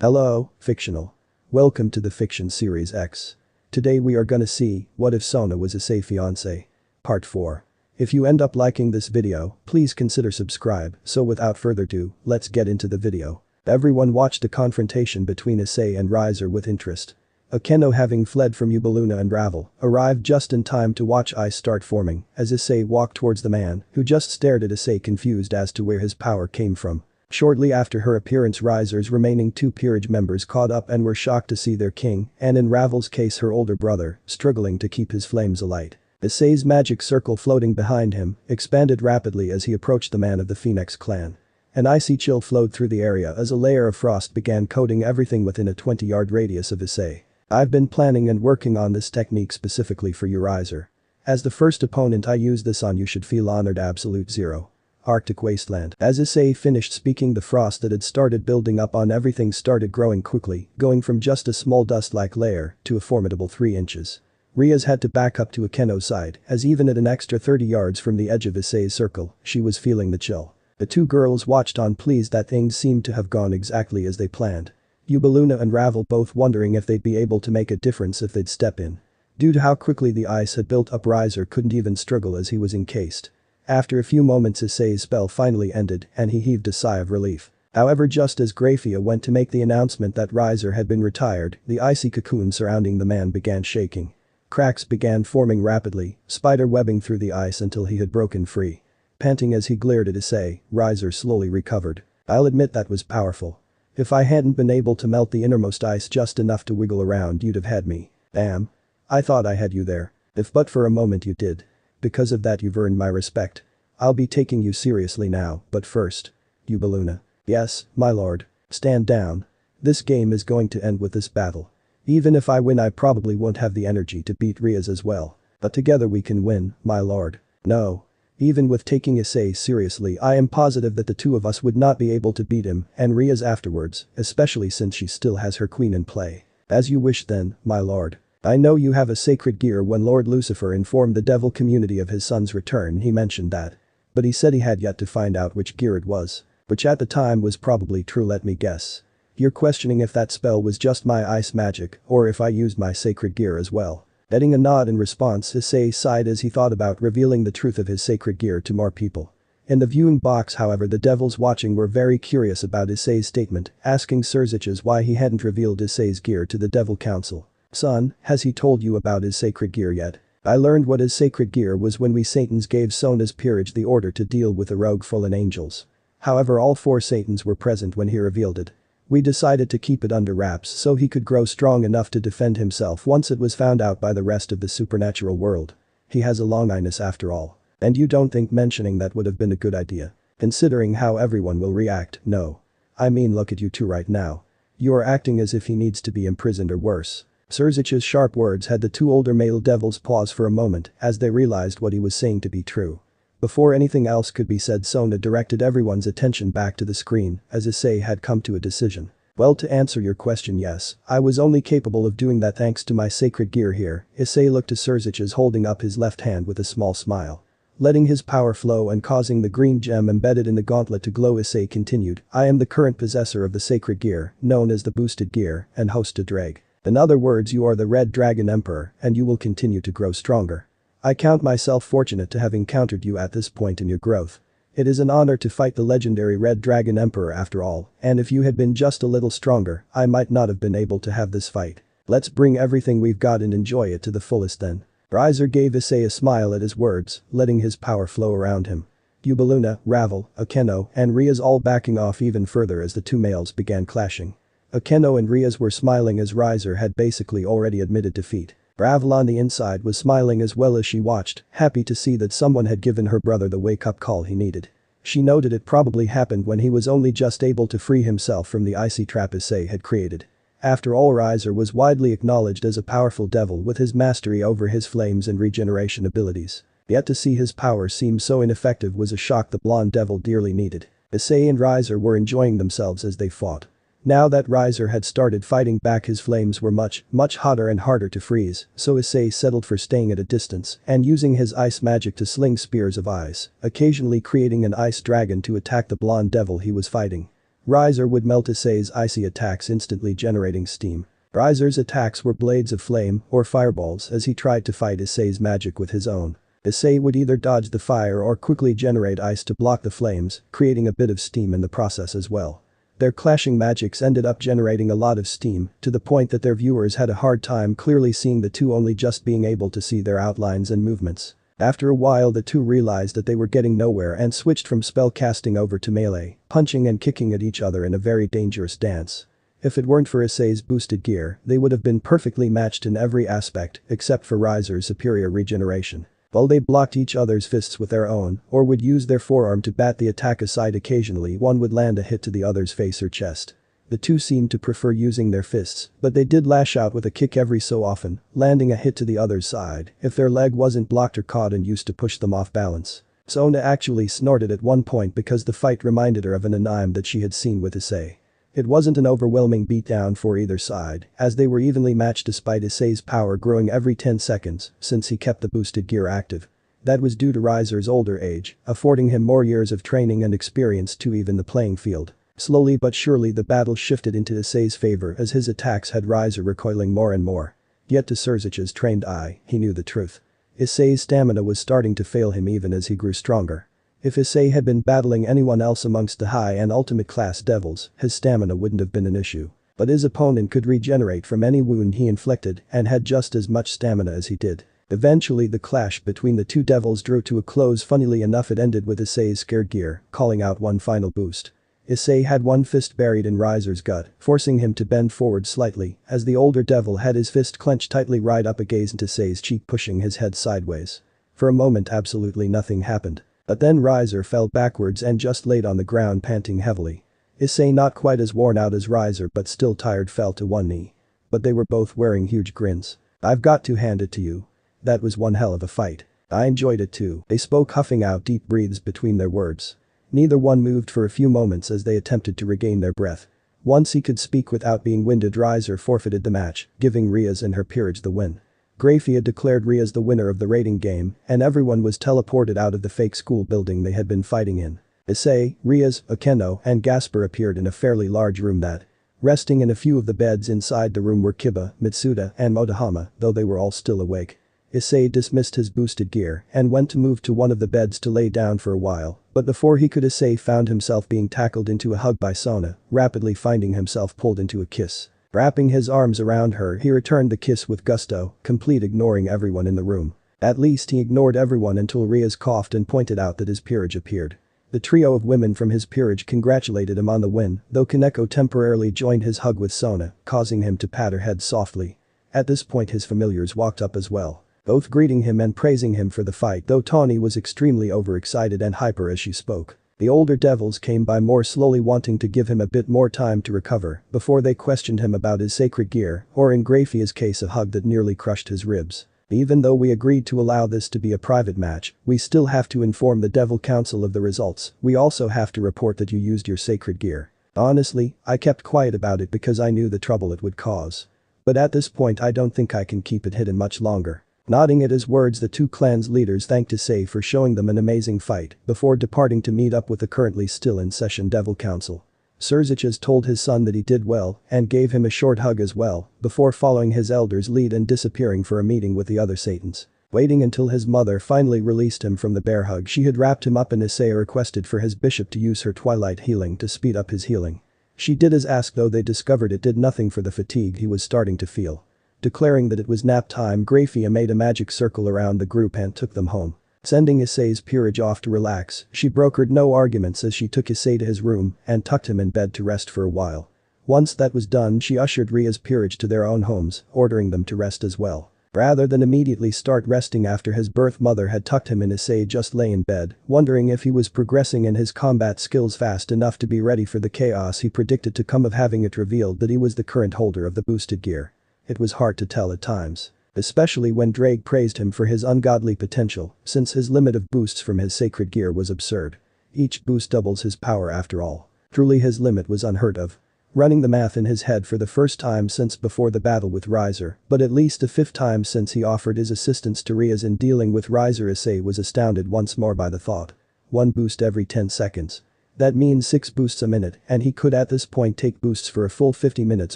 Hello, fictional. Welcome to the Fiction Series X. Today we are gonna see, what if Sona was Issei fiance? Part 4. If you end up liking this video, please consider subscribe, so without further ado, let's get into the video. Everyone watched the confrontation between Issei and Riser with interest. Akeno, having fled from Ubaluna and Ravel, arrived just in time to watch ice start forming as Issei walked towards the man, who just stared at Issei confused as to where his power came from. Shortly after her appearance, Riser's remaining two peerage members caught up and were shocked to see their king, and in Ravel's case her older brother, struggling to keep his flames alight. Issei's magic circle floating behind him expanded rapidly as he approached the man of the Phoenix clan. An icy chill flowed through the area as a layer of frost began coating everything within a 20-yard radius of Issei. I've been planning and working on this technique specifically for you, Riser. As the first opponent I use this on, you should feel honored. Absolute Zero. Arctic Wasteland. As Issei finished speaking, the frost that had started building up on everything started growing quickly, going from just a small dust-like layer to a formidable 3 inches. Riaz had to back up to Akeno's side, as even at an extra 30 yards from the edge of Issei's circle, she was feeling the chill. The two girls watched on, pleased that things seemed to have gone exactly as they planned. Ubaluna and Ravel both wondering if they'd be able to make a difference if they'd step in. Due to how quickly the ice had built up, Riser couldn't even struggle as he was encased. After a few moments, Issei's spell finally ended and he heaved a sigh of relief. However, just as Grafia went to make the announcement that Riser had been retired, the icy cocoon surrounding the man began shaking. Cracks began forming rapidly, spider webbing through the ice until he had broken free. Panting as he glared at Issei, Riser slowly recovered. I'll admit that was powerful. If I hadn't been able to melt the innermost ice just enough to wiggle around, you'd have had me. Damn. I thought I had you there. If but for a moment you did. Because of that, you've earned my respect. I'll be taking you seriously now, but first. Ubaluna. Yes, my lord. Stand down. This game is going to end with this battle. Even if I win, I probably won't have the energy to beat Riaz as well. But together we can win, my lord. No. Even with taking Issei seriously, I am positive that the two of us would not be able to beat him and Riaz afterwards, especially since she still has her queen in play. As you wish then, my lord. I know you have a sacred gear. When Lord Lucifer informed the devil community of his son's return, he mentioned that. But he said he had yet to find out which gear it was. Which at the time was probably true. Let me guess. You're questioning if that spell was just my ice magic or if I used my sacred gear as well. Getting a nod in response, Issei sighed as he thought about revealing the truth of his sacred gear to more people. In the viewing box, however, the devils watching were very curious about Issei's statement, asking Surziches why he hadn't revealed Issei's gear to the devil council. Son, has he told you about his sacred gear yet? I learned what his sacred gear was when we Satans gave Sona's peerage the order to deal with the rogue fallen angels. However, all 4 Satans were present when he revealed it. We decided to keep it under wraps so he could grow strong enough to defend himself once it was found out by the rest of the supernatural world. He has a long illness after all. And you don't think mentioning that would have been a good idea? Considering how everyone will react, no. I mean, look at you two right now. You are acting as if he needs to be imprisoned or worse. Surzich's sharp words had the 2 older male devils pause for a moment as they realized what he was saying to be true. Before anything else could be said, Sona directed everyone's attention back to the screen as Issei had come to a decision. Well, to answer your question, yes, I was only capable of doing that thanks to my sacred gear here. Issei looked to Surziches, holding up his left hand with a small smile. Letting his power flow and causing the green gem embedded in the gauntlet to glow, Issei continued, I am the current possessor of the sacred gear, known as the boosted gear, and host to Drag. In other words, you are the Red Dragon Emperor and you will continue to grow stronger. I count myself fortunate to have encountered you at this point in your growth. It is an honor to fight the legendary Red Dragon Emperor after all, and if you had been just a little stronger, I might not have been able to have this fight. Let's bring everything we've got and enjoy it to the fullest then. Riser gave Issei a smile at his words, letting his power flow around him. Ubaluna, Ravel, Akeno, and Riaz all backing off even further as the 2 males began clashing. Akeno and Riaz were smiling as Riser had basically already admitted defeat. Ravel on the inside was smiling as well as she watched, happy to see that someone had given her brother the wake-up call he needed. She noted it probably happened when he was only just able to free himself from the icy trap Issei had created. After all, Riser was widely acknowledged as a powerful devil with his mastery over his flames and regeneration abilities. Yet to see his power seem so ineffective was a shock the blonde devil dearly needed. Issei and Riser were enjoying themselves as they fought. Now that Riser had started fighting back, his flames were much hotter and harder to freeze, so Issei settled for staying at a distance and using his ice magic to sling spears of ice, occasionally creating an ice dragon to attack the blonde devil he was fighting. Riser would melt Issei's icy attacks, instantly generating steam. Riser's attacks were blades of flame or fireballs as he tried to fight Issei's magic with his own. Issei would either dodge the fire or quickly generate ice to block the flames, creating a bit of steam in the process as well. Their clashing magics ended up generating a lot of steam, to the point that their viewers had a hard time clearly seeing the two, only just being able to see their outlines and movements. After a while the two realized that they were getting nowhere and switched from spell casting over to melee, punching and kicking at each other in a very dangerous dance. If it weren't for Issei's boosted gear, they would have been perfectly matched in every aspect except for Riser's superior regeneration. While they blocked each other's fists with their own, or would use their forearm to bat the attack aside, occasionally one would land a hit to the other's face or chest. The two seemed to prefer using their fists, but they did lash out with a kick every so often, landing a hit to the other's side if their leg wasn't blocked or caught and used to push them off balance. Sona actually snorted at one point because the fight reminded her of an anime that she had seen with Issei. It wasn't an overwhelming beatdown for either side, as they were evenly matched despite Issei's power growing every 10 seconds since he kept the boosted gear active. That was due to Riser's older age, affording him more years of training and experience to even the playing field. Slowly but surely the battle shifted into Issei's favor as his attacks had Riser recoiling more and more. Yet to Surzich's trained eye, he knew the truth. Issei's stamina was starting to fail him even as he grew stronger. If Issei had been battling anyone else amongst the high and ultimate class devils, his stamina wouldn't have been an issue. But his opponent could regenerate from any wound he inflicted and had just as much stamina as he did. Eventually the clash between the two devils drew to a close. Funnily enough, it ended with Issei's scared gear calling out one final boost. Issei had one fist buried in Riser's gut, forcing him to bend forward slightly as the older devil had his fist clenched tightly right up against Issei's cheek, pushing his head sideways. For a moment absolutely nothing happened. But then Riser fell backwards and just laid on the ground panting heavily. Issei, not quite as worn out as Riser but still tired, fell to one knee. But they were both wearing huge grins. "I've got to hand it to you. That was one hell of a fight. I enjoyed it too," they spoke, huffing out deep breaths between their words. Neither one moved for a few moments as they attempted to regain their breath. Once he could speak without being winded, Riser forfeited the match, giving Riaz and her peerage the win. Grafia declared Riaz the winner of the rating game, and everyone was teleported out of the fake school building they had been fighting in. Issei, Riaz, Akeno, and Gasper appeared in a fairly large room that. Resting in a few of the beds inside the room were Kiba, Mitsuda, and Motohama, though they were all still awake. Issei dismissed his boosted gear and went to move to one of the beds to lay down for a while, but before he could, Issei found himself being tackled into a hug by Sona, rapidly finding himself pulled into a kiss. Wrapping his arms around her, he returned the kiss with gusto, complete ignoring everyone in the room. At least he ignored everyone until Riaz coughed and pointed out that his peerage appeared. The trio of women from his peerage congratulated him on the win, though Kaneko temporarily joined his hug with Sona, causing him to pat her head softly. At this point his familiars walked up as well, both greeting him and praising him for the fight, though Tawny was extremely overexcited and hyper as she spoke. The older devils came by more slowly, wanting to give him a bit more time to recover before they questioned him about his sacred gear, or in Grafia's case a hug that nearly crushed his ribs. "Even though we agreed to allow this to be a private match, we still have to inform the Devil Council of the results. We also have to report that you used your sacred gear. Honestly, I kept quiet about it because I knew the trouble it would cause. But at this point I don't think I can keep it hidden much longer." Nodding at his words, the two clans' leaders thanked Issei for showing them an amazing fight before departing to meet up with the currently still in session Devil Council. Surzich's told his son that he did well and gave him a short hug as well before following his elder's lead and disappearing for a meeting with the other Satans. Waiting until his mother finally released him from the bear hug, she had wrapped him up, and Issei requested for his bishop to use her twilight healing to speed up his healing. She did as asked, though they discovered it did nothing for the fatigue he was starting to feel. Declaring that it was nap time, Grafia made a magic circle around the group and took them home. Sending Issei's peerage off to relax, she brokered no arguments as she took Issei to his room and tucked him in bed to rest for a while. Once that was done, she ushered Ria's peerage to their own homes, ordering them to rest as well. Rather than immediately start resting after his birth mother had tucked him in, Issei just lay in bed, wondering if he was progressing in his combat skills fast enough to be ready for the chaos he predicted to come of having it revealed that he was the current holder of the boosted gear. It was hard to tell at times. Especially when Drake praised him for his ungodly potential, since his limit of boosts from his sacred gear was absurd. Each boost doubles his power after all. Truly his limit was unheard of. Running the math in his head for the first time since before the battle with Riser, but at least the fifth time since he offered his assistance to Riaz in dealing with Riser, Issei was astounded once more by the thought. One boost every 10 seconds. That means 6 boosts a minute and he could at this point take boosts for a full 50 minutes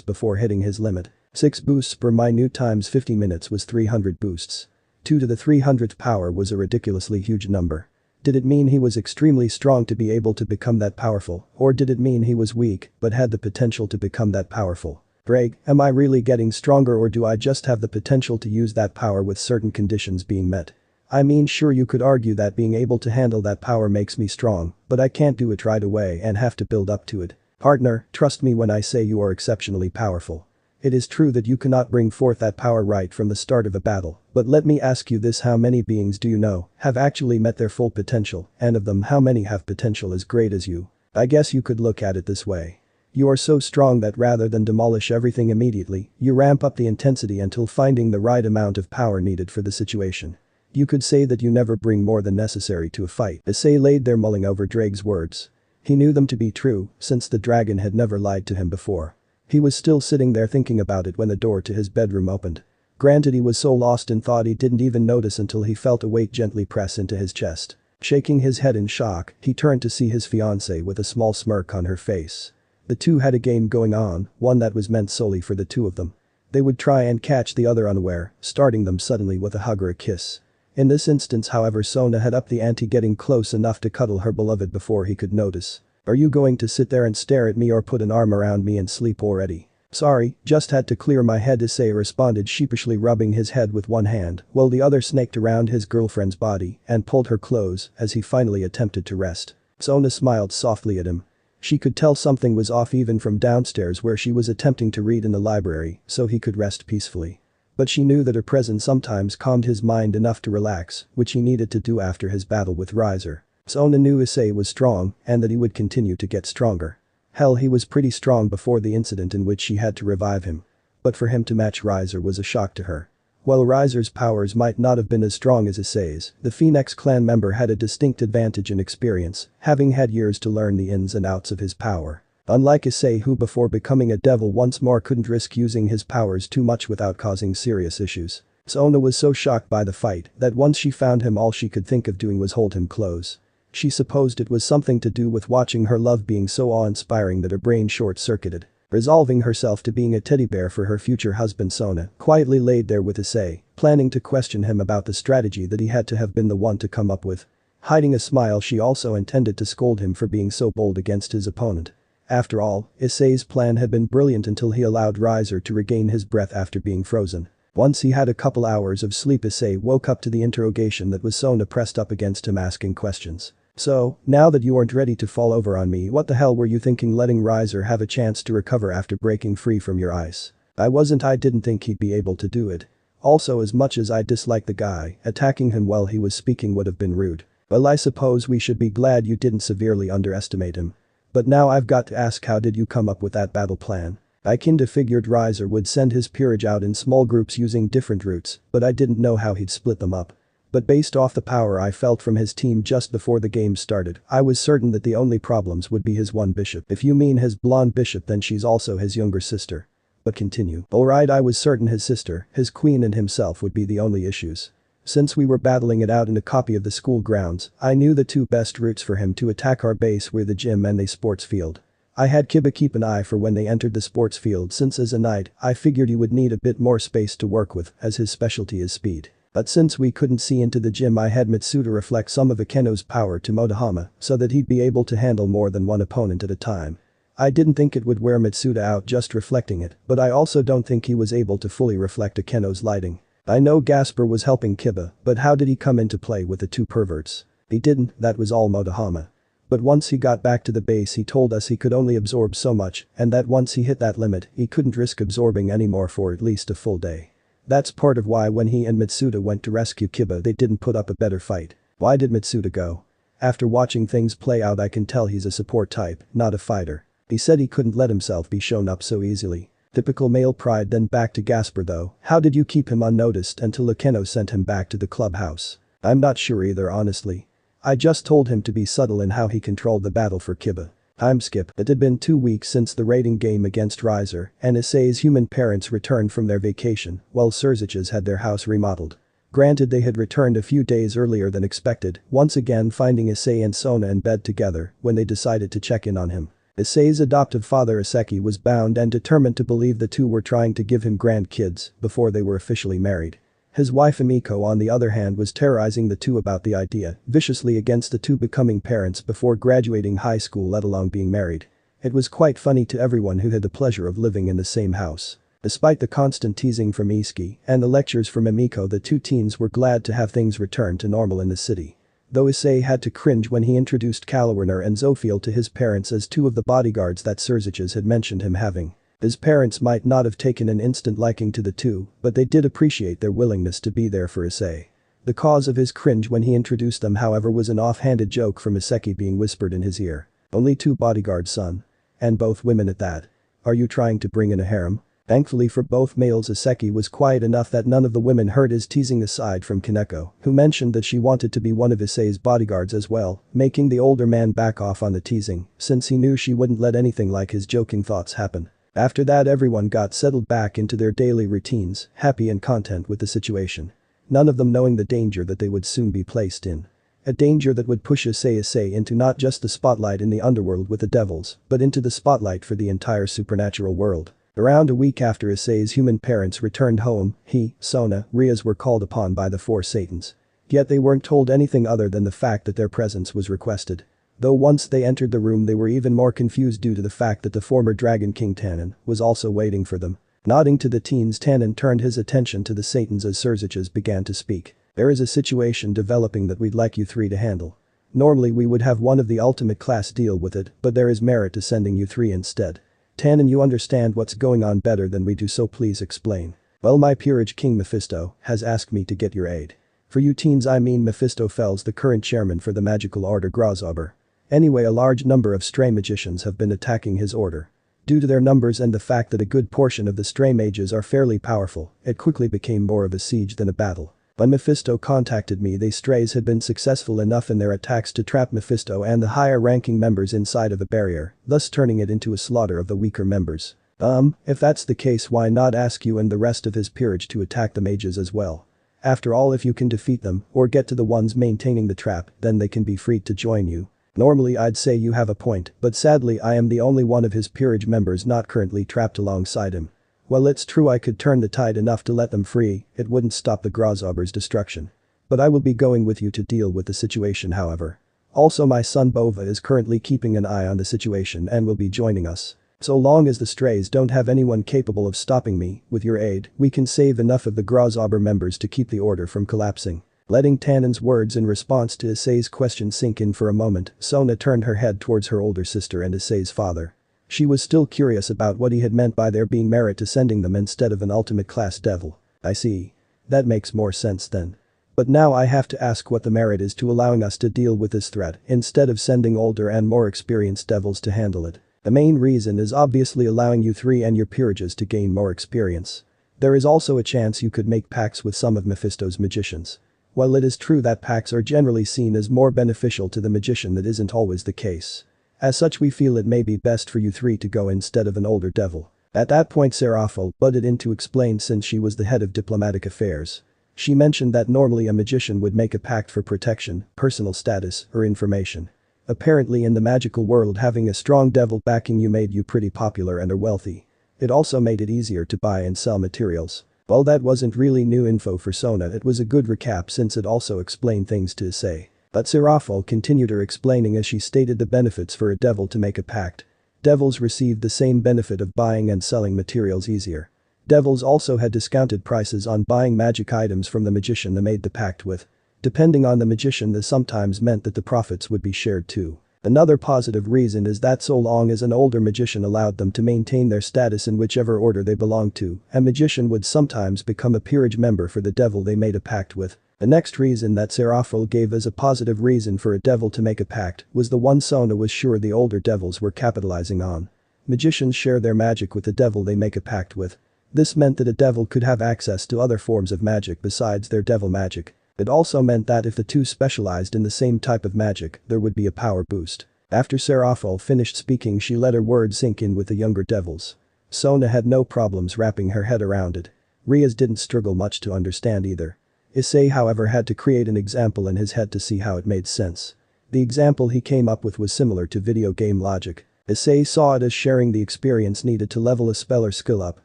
before hitting his limit. 6 boosts per minute times 50 minutes was 300 boosts. 2 to the 300th power was a ridiculously huge number. Did it mean he was extremely strong to be able to become that powerful, or did it mean he was weak but had the potential to become that powerful? Greg, am I really getting stronger or do I just have the potential to use that power with certain conditions being met? I mean, sure, you could argue that being able to handle that power makes me strong, but I can't do it right away and have to build up to it. Partner, trust me when I say you are exceptionally powerful. It is true that you cannot bring forth that power right from the start of a battle, but let me ask you this: how many beings do you know have actually met their full potential, and of them how many have potential as great as you? I guess you could look at it this way. You are so strong that rather than demolish everything immediately, you ramp up the intensity until finding the right amount of power needed for the situation. You could say that you never bring more than necessary to a fight. Issei laid there mulling over Drake's words. He knew them to be true, since the dragon had never lied to him before. He was still sitting there thinking about it when the door to his bedroom opened. Granted, he was so lost in thought he didn't even notice until he felt a weight gently press into his chest. Shaking his head in shock, he turned to see his fiancée with a small smirk on her face. The two had a game going on, one that was meant solely for the two of them. They would try and catch the other unaware, starting them suddenly with a hug or a kiss. In this instance, however, Sona had upped the ante, getting close enough to cuddle her beloved before he could notice. Are you going to sit there and stare at me or put an arm around me and sleep already? Sorry, just had to clear my head, Issei responded, sheepishly rubbing his head with one hand while the other snaked around his girlfriend's body and pulled her close as he finally attempted to rest. Sona smiled softly at him. She could tell something was off even from downstairs where she was attempting to read in the library so he could rest peacefully. But she knew that her presence sometimes calmed his mind enough to relax, which he needed to do after his battle with Riser. Sona knew Issei was strong and that he would continue to get stronger. Hell, he was pretty strong before the incident in which she had to revive him. But for him to match Riser was a shock to her. While Riser's powers might not have been as strong as Issei's, the Phoenix clan member had a distinct advantage in experience, having had years to learn the ins and outs of his power. Unlike Issei, who before becoming a devil once more couldn't risk using his powers too much without causing serious issues. Sona was so shocked by the fight that once she found him, all she could think of doing was hold him close. She supposed it was something to do with watching her love being so awe-inspiring that her brain short-circuited. Resolving herself to being a teddy bear for her future husband, Sona quietly laid there with Issei, planning to question him about the strategy that he had to have been the one to come up with. Hiding a smile, she also intended to scold him for being so bold against his opponent. After all, Issei's plan had been brilliant until he allowed Riser to regain his breath after being frozen. Once he had a couple hours of sleep, Issei woke up to the interrogation that was Sona pressed up against him, asking questions. So, now that you aren't ready to fall over on me, what the hell were you thinking, letting Riser have a chance to recover after breaking free from your ice? I didn't think he'd be able to do it. Also, as much as I dislike the guy, attacking him while he was speaking would have been rude. Well, I suppose we should be glad you didn't severely underestimate him. But now I've got to ask, how did you come up with that battle plan? I kinda figured Riser would send his peerage out in small groups using different routes, but I didn't know how he'd split them up. But based off the power I felt from his team just before the game started, I was certain that the only problems would be his one bishop. If you mean his blonde bishop, then she's also his younger sister. But continue. Alright, I was certain his sister, his queen, and himself would be the only issues. Since we were battling it out in a copy of the school grounds, I knew the two best routes for him to attack our base were the gym and the sports field. I had Kiba keep an eye for when they entered the sports field, since as a knight, I figured he would need a bit more space to work with, as his specialty is speed. But since we couldn't see into the gym, I had Mitsuda reflect some of Akeno's power to Motohama so that he'd be able to handle more than one opponent at a time. I didn't think it would wear Mitsuda out just reflecting it, but I also don't think he was able to fully reflect Akeno's lighting. I know Gasper was helping Kiba, but how did he come into play with the two perverts? He didn't, that was all Motohama. But once he got back to the base, he told us he could only absorb so much and that once he hit that limit, he couldn't risk absorbing any more for at least a full day. That's part of why when he and Mitsuda went to rescue Kiba, they didn't put up a better fight. Why did Mitsuda go? After watching things play out, I can tell he's a support type, not a fighter. He said he couldn't let himself be shown up so easily. Typical male pride. Then back to Gasper though, how did you keep him unnoticed until Akeno sent him back to the clubhouse? I'm not sure either, honestly. I just told him to be subtle in how he controlled the battle for Kiba. Time skip. It had been 2 weeks since the raiding game against Riser, and Issei's human parents returned from their vacation, while Surzich's had their house remodeled. Granted, they had returned a few days earlier than expected, once again finding Issei and Sona in bed together when they decided to check in on him. Issei's adoptive father Iseki was bound and determined to believe the two were trying to give him grandkids before they were officially married. His wife Emiko on the other hand was terrorizing the two about the idea, viciously against the two becoming parents before graduating high school, let alone being married. It was quite funny to everyone who had the pleasure of living in the same house. Despite the constant teasing from Iski and the lectures from Emiko, the two teens were glad to have things return to normal in the city. Though Issei had to cringe when he introduced Kalawiner and Zophiel to his parents as two of the bodyguards that Surziches had mentioned him having. His parents might not have taken an instant liking to the two, but they did appreciate their willingness to be there for Issei. The cause of his cringe when he introduced them, however, was an offhanded joke from Iseki being whispered in his ear. "Only two bodyguards, son. And both women at that. Are you trying to bring in a harem?" Thankfully for both males, Iseki was quiet enough that none of the women heard his teasing aside from Kaneko, who mentioned that she wanted to be one of Issei's bodyguards as well, making the older man back off on the teasing, since he knew she wouldn't let anything like his joking thoughts happen. After that, everyone got settled back into their daily routines, happy and content with the situation. None of them knowing the danger that they would soon be placed in. A danger that would push Issei into not just the spotlight in the underworld with the devils, but into the spotlight for the entire supernatural world. Around a week after Issei's human parents returned home, he, Sona, Rias were called upon by the four Satans. Yet they weren't told anything other than the fact that their presence was requested. Though once they entered the room they were even more confused due to the fact that the former Dragon King Tannen was also waiting for them. Nodding to the teens, Tannen turned his attention to the Satans as Surziches began to speak. "There is a situation developing that we'd like you three to handle. Normally we would have one of the ultimate class deal with it, but there is merit to sending you three instead. Tannen, you understand what's going on better than we do, so please explain." "Well, my peerage King Mephisto has asked me to get your aid. For you teens, I mean Mephistopheles, the current chairman for the magical order Grasshopper. Anyway, a large number of stray magicians have been attacking his order. Due to their numbers and the fact that a good portion of the stray mages are fairly powerful, it quickly became more of a siege than a battle. When Mephisto contacted me, they strays had been successful enough in their attacks to trap Mephisto and the higher-ranking members inside of a barrier, thus turning it into a slaughter of the weaker members. If that's the case, why not ask you and the rest of his peerage to attack the mages as well? After all, if you can defeat them, or get to the ones maintaining the trap, then they can be freed to join you." Normally I'd say you have a point, but sadly I am the only one of his peerage members not currently trapped alongside him. Well, it's true I could turn the tide enough to let them free, it wouldn't stop the Grasshopper's destruction. But I will be going with you to deal with the situation, however. Also, my son Bova is currently keeping an eye on the situation and will be joining us. So long as the strays don't have anyone capable of stopping me, with your aid, we can save enough of the Grasshopper members to keep the order from collapsing. Letting Tannen's words in response to Issei's question sink in for a moment, Sona turned her head towards her older sister and Issei's father. She was still curious about what he had meant by there being merit to sending them instead of an ultimate class devil. "I see. That makes more sense then. But now I have to ask what the merit is to allowing us to deal with this threat instead of sending older and more experienced devils to handle it." "The main reason is obviously allowing you three and your peerages to gain more experience. There is also a chance you could make pacts with some of Mephisto's magicians. While it is true that pacts are generally seen as more beneficial to the magician, that isn't always the case. As such, we feel it may be best for you three to go instead of an older devil." At that point Seraphil butted in to explain, since she was the head of diplomatic affairs. She mentioned that normally a magician would make a pact for protection, personal status, or information. Apparently in the magical world, having a strong devil backing you made you pretty popular and are wealthy. It also made it easier to buy and sell materials. While that wasn't really new info for Sona, it was a good recap since it also explained things to Issei. But Seraphil continued her explaining as she stated the benefits for a devil to make a pact. Devils received the same benefit of buying and selling materials easier. Devils also had discounted prices on buying magic items from the magician they made the pact with. Depending on the magician, this sometimes meant that the profits would be shared too. Another positive reason is that so long as an older magician allowed them to maintain their status in whichever order they belonged to, a magician would sometimes become a peerage member for the devil they made a pact with. The next reason that Seraphil gave as a positive reason for a devil to make a pact was the one Sona was sure the older devils were capitalizing on. Magicians share their magic with the devil they make a pact with. This meant that a devil could have access to other forms of magic besides their devil magic. It also meant that if the two specialized in the same type of magic, there would be a power boost. After Seraphil finished speaking, she let her words sink in with the younger devils. Sona had no problems wrapping her head around it. Rias didn't struggle much to understand either. Issei however had to create an example in his head to see how it made sense. The example he came up with was similar to video game logic. Issei saw it as sharing the experience needed to level a spell or skill up,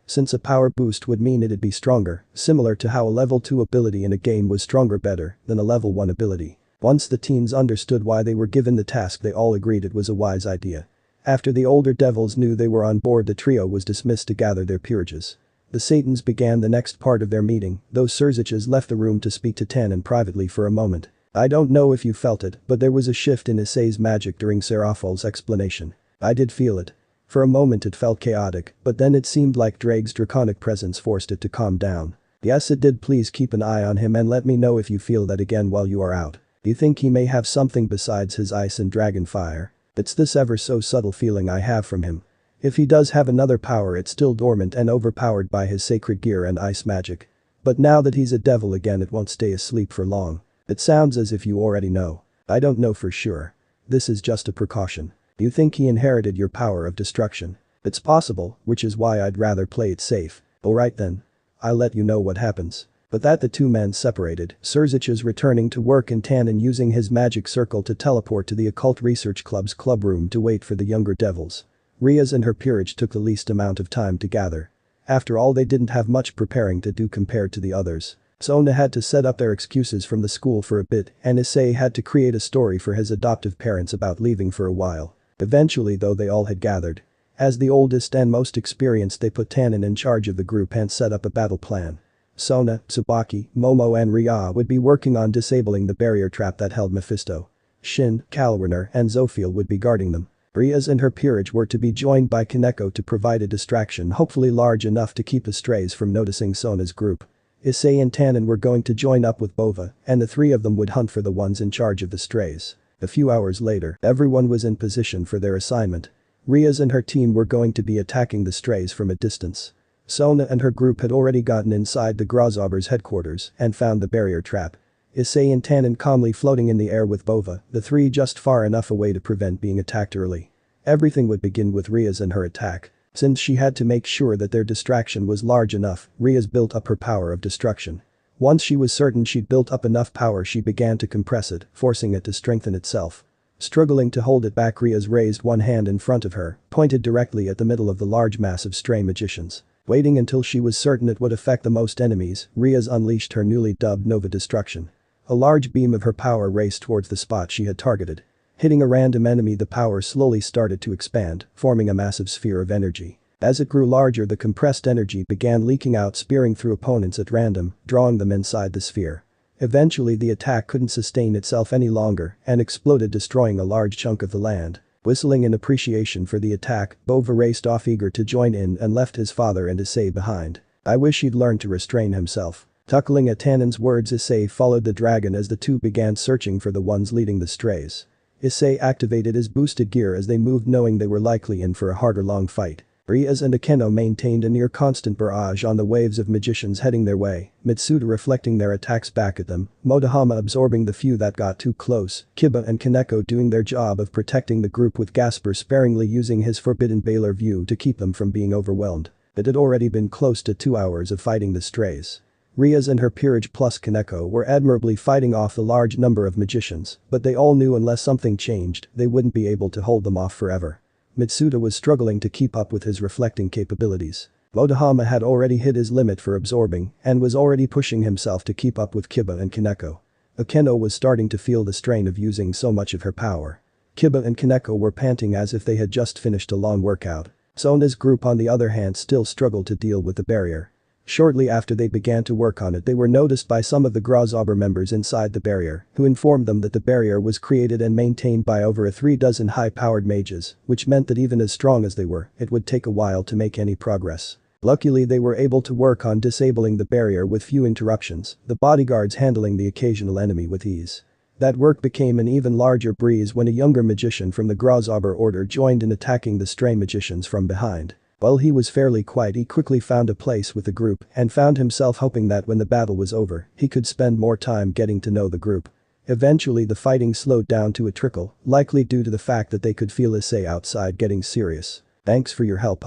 since a power boost would mean it'd be stronger, similar to how a level 2 ability in a game was stronger better than a level 1 ability. Once the teens understood why they were given the task, they all agreed it was a wise idea. After the older devils knew they were on board, the trio was dismissed to gather their peerages. The Satans began the next part of their meeting, though Surziches left the room to speak to Tannen privately for a moment. I don't know if you felt it, but there was a shift in Issei's magic during Seraphol's explanation. I did feel it. For a moment it felt chaotic, but then it seemed like Drake's draconic presence forced it to calm down. Yes, it did. Please keep an eye on him and let me know if you feel that again while you are out. Do you think he may have something besides his ice and dragon fire? It's this ever so subtle feeling I have from him. If he does have another power, it's still dormant and overpowered by his sacred gear and ice magic. But now that he's a devil again, it won't stay asleep for long. It sounds as if you already know. I don't know for sure. This is just a precaution. You think he inherited your power of destruction? It's possible, which is why I'd rather play it safe. Alright then. I'll let you know what happens. But that the two men separated, Surziches returning to work and Tannen using his magic circle to teleport to the Occult Research Club's club room to wait for the younger devils. Riaz and her peerage took the least amount of time to gather. After all, they didn't have much preparing to do compared to the others. Sona had to set up their excuses from the school for a bit, and Issei had to create a story for his adoptive parents about leaving for a while. Eventually though, they all had gathered. As the oldest and most experienced, they put Tannen in charge of the group and set up a battle plan. Sona, Tsubaki, Momo and Ria would be working on disabling the barrier trap that held Mephisto. Shin, Kalwerner and Zophiel would be guarding them. Riaz and her peerage were to be joined by Kaneko to provide a distraction hopefully large enough to keep the strays from noticing Sona's group. Issei and Tannen were going to join up with Bova, and the three of them would hunt for the ones in charge of the strays. A few hours later, everyone was in position for their assignment. Riaz and her team were going to be attacking the strays from a distance. Sona and her group had already gotten inside the Grasshopper's headquarters and found the barrier trap. Issei and Tannen calmly floating in the air with Bova, the three just far enough away to prevent being attacked early. Everything would begin with Riaz and her attack. Since she had to make sure that their distraction was large enough, Riaz built up her power of destruction. Once she was certain she'd built up enough power, she began to compress it, forcing it to strengthen itself. Struggling to hold it back, Riaz raised one hand in front of her, pointed directly at the middle of the large mass of stray magicians. Waiting until she was certain it would affect the most enemies, Riaz unleashed her newly dubbed Nova Destruction. A large beam of her power raced towards the spot she had targeted. Hitting a random enemy, the power slowly started to expand, forming a massive sphere of energy. As it grew larger, the compressed energy began leaking out, spearing through opponents at random, drawing them inside the sphere. Eventually the attack couldn't sustain itself any longer and exploded, destroying a large chunk of the land. Whistling in appreciation for the attack, Bova raced off eager to join in and left his father and Issei behind. I wish he'd learned to restrain himself. Chuckling at Tannen's words, Issei followed the dragon as the two began searching for the ones leading the strays. Issei activated his boosted gear as they moved, knowing they were likely in for a harder long fight. Riaz and Akeno maintained a near constant barrage on the waves of magicians heading their way, Mitsuda reflecting their attacks back at them, Motohama absorbing the few that got too close, Kiba and Kaneko doing their job of protecting the group, with Gasper sparingly using his forbidden Baylor view to keep them from being overwhelmed. It had already been close to 2 hours of fighting the strays. Riaz and her peerage plus Kaneko were admirably fighting off the large number of magicians, but they all knew unless something changed, they wouldn't be able to hold them off forever. Mitsuda was struggling to keep up with his reflecting capabilities. Motohama had already hit his limit for absorbing and was already pushing himself to keep up with Kiba and Kaneko. Akeno was starting to feel the strain of using so much of her power. Kiba and Kaneko were panting as if they had just finished a long workout. Sona's group on the other hand still struggled to deal with the barrier. Shortly after they began to work on it, they were noticed by some of the Grasshopper members inside the barrier, who informed them that the barrier was created and maintained by over 36 high-powered mages, which meant that even as strong as they were, it would take a while to make any progress. Luckily, they were able to work on disabling the barrier with few interruptions, the bodyguards handling the occasional enemy with ease. That work became an even larger breeze when a younger magician from the Grasshopper Order joined in attacking the stray magicians from behind. While he was fairly quiet, he quickly found a place with the group and found himself hoping that when the battle was over, he could spend more time getting to know the group. Eventually the fighting slowed down to a trickle, likely due to the fact that they could feel Issei outside getting serious. Thanks for your help,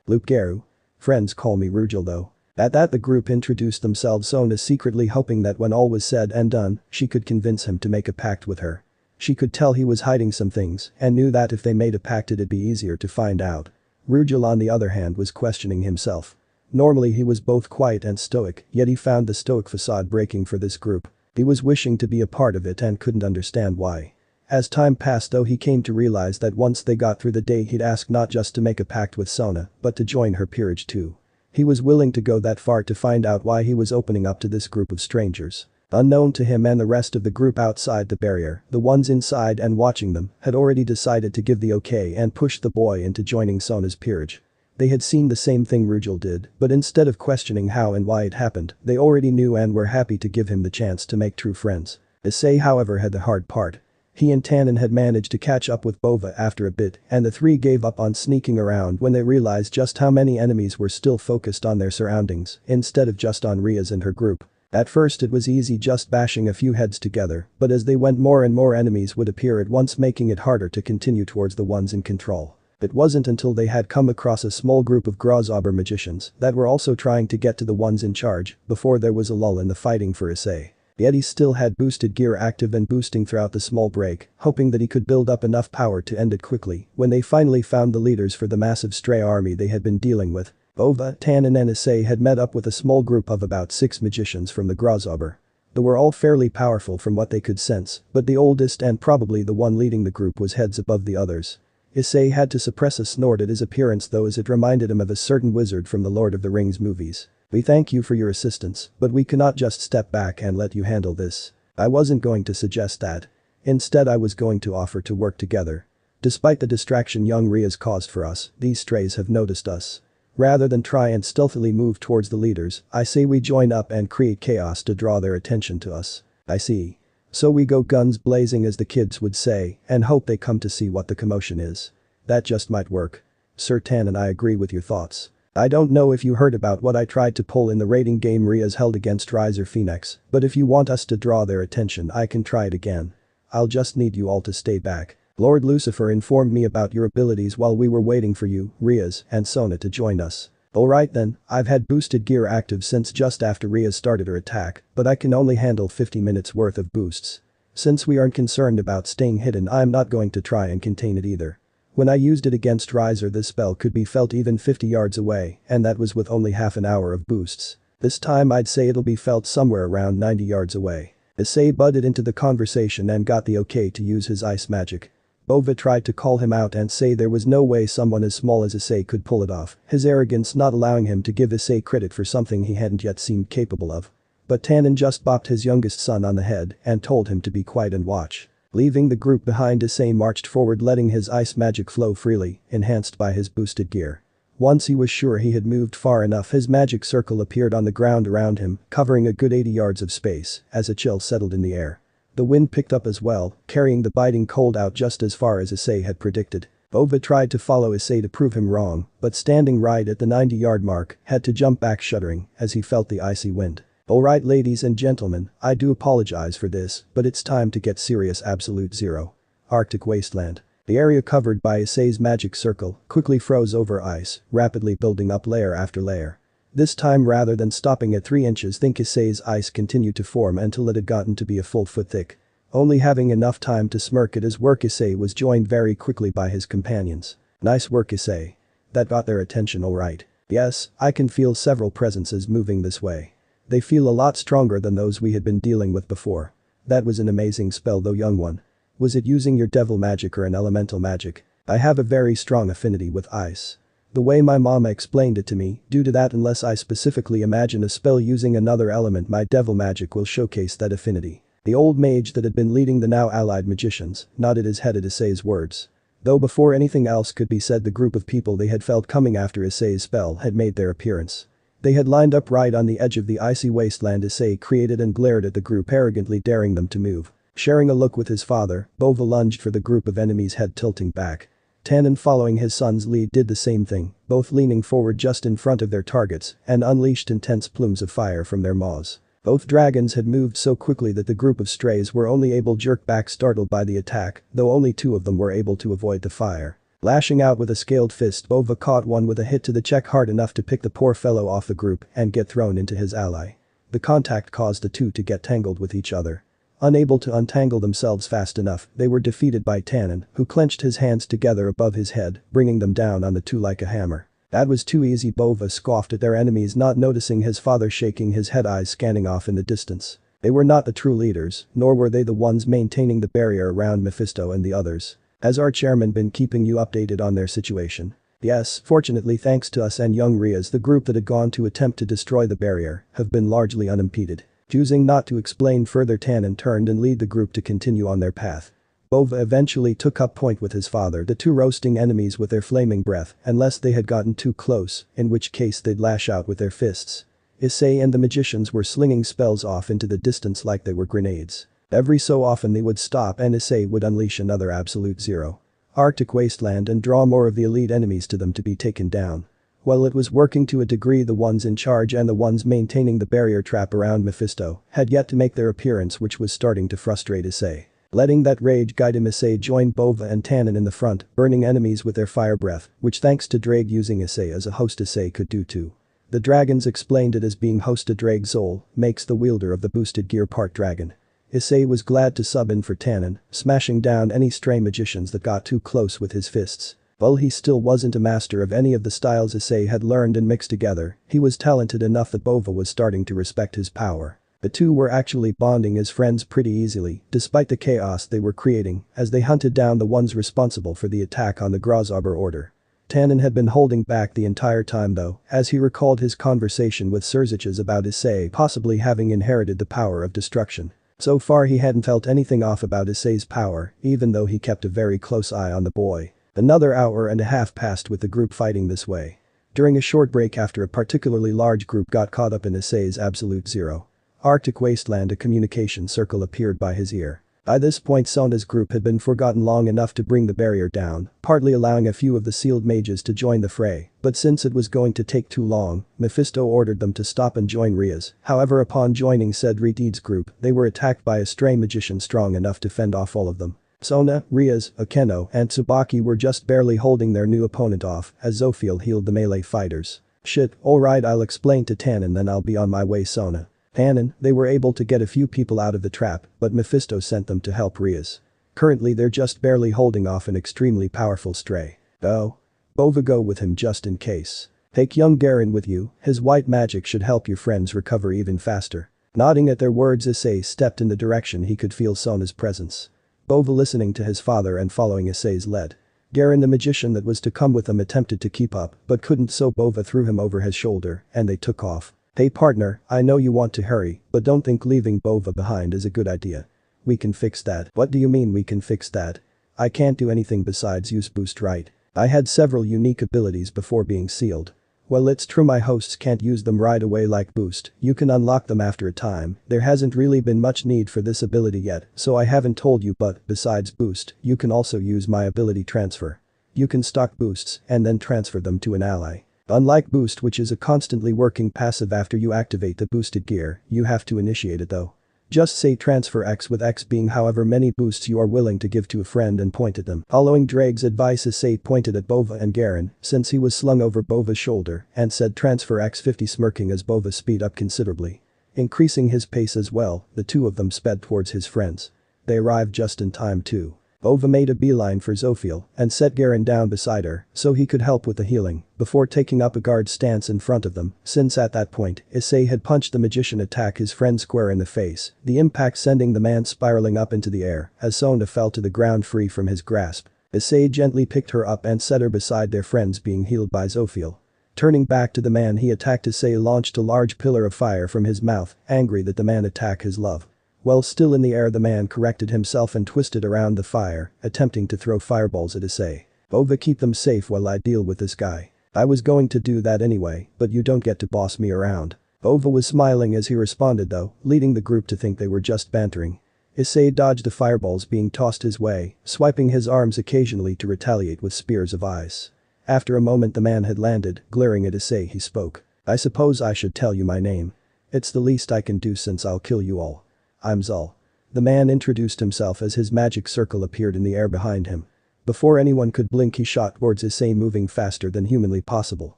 Luke Geru. Friends call me Rugel though. At that the group introduced themselves, Sona secretly hoping that when all was said and done, she could convince him to make a pact with her. She could tell he was hiding some things and knew that if they made a pact it'd be easier to find out. Rugel on the other hand was questioning himself. Normally he was both quiet and stoic, yet he found the stoic facade breaking for this group. He was wishing to be a part of it and couldn't understand why. As time passed though he came to realize that once they got through the day he'd ask not just to make a pact with Sona, but to join her peerage too. He was willing to go that far to find out why he was opening up to this group of strangers. Unknown to him and the rest of the group outside the barrier, the ones inside and watching them had already decided to give the okay and push the boy into joining Sona's peerage. They had seen the same thing Rugel did, but instead of questioning how and why it happened, they already knew and were happy to give him the chance to make true friends. Issei however had the hard part. He and Tannen had managed to catch up with Bova after a bit and the three gave up on sneaking around when they realized just how many enemies were still focused on their surroundings instead of just on Riaz and her group. At first it was easy just bashing a few heads together, but as they went more and more enemies would appear at once making it harder to continue towards the ones in control. It wasn't until they had come across a small group of Grasshopper magicians that were also trying to get to the ones in charge before there was a lull in the fighting for Issei. Yet he still had boosted gear active and boosting throughout the small break, hoping that he could build up enough power to end it quickly when they finally found the leaders for the massive stray army they had been dealing with. Bova, Tannen and Issei had met up with a small group of about 6 magicians from the Grasshopper. They were all fairly powerful from what they could sense, but the oldest and probably the one leading the group was heads above the others. Issei had to suppress a snort at his appearance though as it reminded him of a certain wizard from the Lord of the Rings movies. "We thank you for your assistance, but we cannot just step back and let you handle this." I wasn't going to suggest that. Instead I was going to offer to work together. Despite the distraction young Riaz caused for us, these strays have noticed us. Rather than try and stealthily move towards the leaders, I say we join up and create chaos to draw their attention to us. I see. So we go guns blazing as the kids would say and hope they come to see what the commotion is. That just might work. Sir Tannen, I agree with your thoughts. I don't know if you heard about what I tried to pull in the raiding game Riaz held against Riser Phoenix, but if you want us to draw their attention I can try it again. I'll just need you all to stay back. Lord Lucifer informed me about your abilities while we were waiting for you, Riaz, and Sona to join us. Alright then, I've had boosted gear active since just after Riaz started her attack, but I can only handle 50 minutes worth of boosts. Since we aren't concerned about staying hidden I'm not going to try and contain it either. When I used it against Riser this spell could be felt even 50 yards away and that was with only half an hour of boosts. This time I'd say it'll be felt somewhere around 90 yards away. Issei butted into the conversation and got the okay to use his ice magic. Bova tried to call him out and say there was no way someone as small as Issei could pull it off, his arrogance not allowing him to give Issei credit for something he hadn't yet seemed capable of. But Tannen just bopped his youngest son on the head and told him to be quiet and watch. Leaving the group behind, Issei marched forward letting his ice magic flow freely, enhanced by his boosted gear. Once he was sure he had moved far enough his magic circle appeared on the ground around him, covering a good 80 yards of space as a chill settled in the air. The wind picked up as well, carrying the biting cold out just as far as Issei had predicted. Bova tried to follow Issei to prove him wrong, but standing right at the 90-yard mark, had to jump back shuddering as he felt the icy wind. Alright ladies and gentlemen, I do apologize for this, but it's time to get serious. Absolute Zero. Arctic Wasteland. The area covered by Issei's magic circle quickly froze over ice, rapidly building up layer after layer. This time rather than stopping at 3 inches thick Issei's ice continued to form until it had gotten to be a full foot thick. Only having enough time to smirk at his work Issei was joined very quickly by his companions. Nice work Issei. That got their attention alright. Yes, I can feel several presences moving this way. They feel a lot stronger than those we had been dealing with before. That was an amazing spell though young one. Was it using your devil magic or an elemental magic? I have a very strong affinity with ice. The way my mama explained it to me, due to that unless I specifically imagine a spell using another element my devil magic will showcase that affinity. The old mage that had been leading the now allied magicians nodded his head at Issei's words. Though before anything else could be said the group of people they had felt coming after Issei's spell had made their appearance. They had lined up right on the edge of the icy wasteland Issei created and glared at the group arrogantly daring them to move. Sharing a look with his father, Bova lunged for the group of enemies head tilting back. Tannen following his son's lead did the same thing, both leaning forward just in front of their targets and unleashed intense plumes of fire from their maws. Both dragons had moved so quickly that the group of strays were only able to jerk back startled by the attack, though only 2 of them were able to avoid the fire. Lashing out with a scaled fist, Bova caught one with a hit to the cheek hard enough to pick the poor fellow off the group and get thrown into his ally. The contact caused the two to get tangled with each other. Unable to untangle themselves fast enough, they were defeated by Tannen, who clenched his hands together above his head, bringing them down on the two like a hammer. That was too easy, Bova scoffed at their enemies, not noticing his father shaking his head, eyes scanning off in the distance. They were not the true leaders, nor were they the ones maintaining the barrier around Mephisto and the others. Has our chairman been keeping you updated on their situation? Yes, fortunately thanks to us and young Rias, the group that had gone to attempt to destroy the barrier have been largely unimpeded. Choosing not to explain further, Tannen turned and led the group to continue on their path. Bova eventually took up point with his father, the two roasting enemies with their flaming breath, unless they had gotten too close, in which case they'd lash out with their fists. Issei and the magicians were slinging spells off into the distance like they were grenades. Every so often they would stop and Issei would unleash another absolute zero. Arctic wasteland and draw more of the elite enemies to them to be taken down. While it was working to a degree, the ones in charge and the ones maintaining the barrier trap around Mephisto had yet to make their appearance, which was starting to frustrate Issei. Letting that rage guide him, Issei joined Bova and Tannen in the front, burning enemies with their fire breath, which thanks to Drag using Issei as a host, Issei could do too. The dragons explained it as being hosted. Drag Zol makes the wielder of the boosted gear part dragon. Issei was glad to sub in for Tannen, smashing down any stray magicians that got too close with his fists. While he still wasn't a master of any of the styles Issei had learned and mixed together, he was talented enough that Bova was starting to respect his power. The two were actually bonding as friends pretty easily, despite the chaos they were creating, as they hunted down the ones responsible for the attack on the Grasarbor Order. Tannen had been holding back the entire time though, as he recalled his conversation with Serziches about Issei possibly having inherited the power of destruction. So far he hadn't felt anything off about Issei's power, even though he kept a very close eye on the boy. Another hour and a half passed with the group fighting this way. During a short break after a particularly large group got caught up in Issei's absolute zero. Arctic wasteland, a communication circle appeared by his ear. By this point Sona's group had been forgotten long enough to bring the barrier down, partly allowing a few of the sealed mages to join the fray, but since it was going to take too long, Mephisto ordered them to stop and join Rias. However, upon joining said Reted's group, they were attacked by a stray magician strong enough to fend off all of them. Sona, Rias, Akeno, and Tsubaki were just barely holding their new opponent off as Zophiel healed the melee fighters. Shit, alright, I'll explain to Tannen, then I'll be on my way, Sona. Tannen, they were able to get a few people out of the trap, but Mephisto sent them to help Rias. Currently they're just barely holding off an extremely powerful stray. Oh. Bova, go with him just in case. Take young Garen with you, his white magic should help your friends recover even faster. Nodding at their words, Issei stepped in the direction he could feel Sona's presence. Bova listening to his father and following Issei's lead. Garen, the magician that was to come with them, attempted to keep up but couldn't, so Bova threw him over his shoulder and they took off. Hey partner, I know you want to hurry, but don't think leaving Bova behind is a good idea. We can fix that. What do you mean we can fix that? I can't do anything besides use boost, right? I had several unique abilities before being sealed. Well, it's true my hosts can't use them right away like boost, you can unlock them after a time. There hasn't really been much need for this ability yet, so I haven't told you, but besides boost, you can also use my ability transfer. You can stock boosts and then transfer them to an ally. Unlike boost, which is a constantly working passive after you activate the boosted gear, you have to initiate it though. Just say transfer X, with X being however many boosts you are willing to give to a friend, and point at them. Following Drake's advice, Issei pointed at Bova and Garen, since he was slung over Bova's shoulder, and said transfer X 50, smirking as Bova speed up considerably. Increasing his pace as well, the two of them sped towards his friends. They arrived just in time too. Bova made a beeline for Zophiel and set Garen down beside her so he could help with the healing before taking up a guard stance in front of them, since at that point Issei had punched the magician attack his friend square in the face, the impact sending the man spiraling up into the air as Sona fell to the ground free from his grasp. Issei gently picked her up and set her beside their friends being healed by Zophiel. Turning back to the man he attacked, Issei launched a large pillar of fire from his mouth, angry that the man attacked his love. While still in the air, the man corrected himself and twisted around the fire, attempting to throw fireballs at Issei. Bova, keep them safe while I deal with this guy. I was going to do that anyway, but you don't get to boss me around. Bova was smiling as he responded though, leading the group to think they were just bantering. Issei dodged the fireballs being tossed his way, swiping his arms occasionally to retaliate with spears of ice. After a moment the man had landed, glaring at Issei he spoke. I suppose I should tell you my name. It's the least I can do since I'll kill you all. I'm Zal. The man introduced himself as his magic circle appeared in the air behind him. Before anyone could blink he shot towards Issei, moving faster than humanly possible.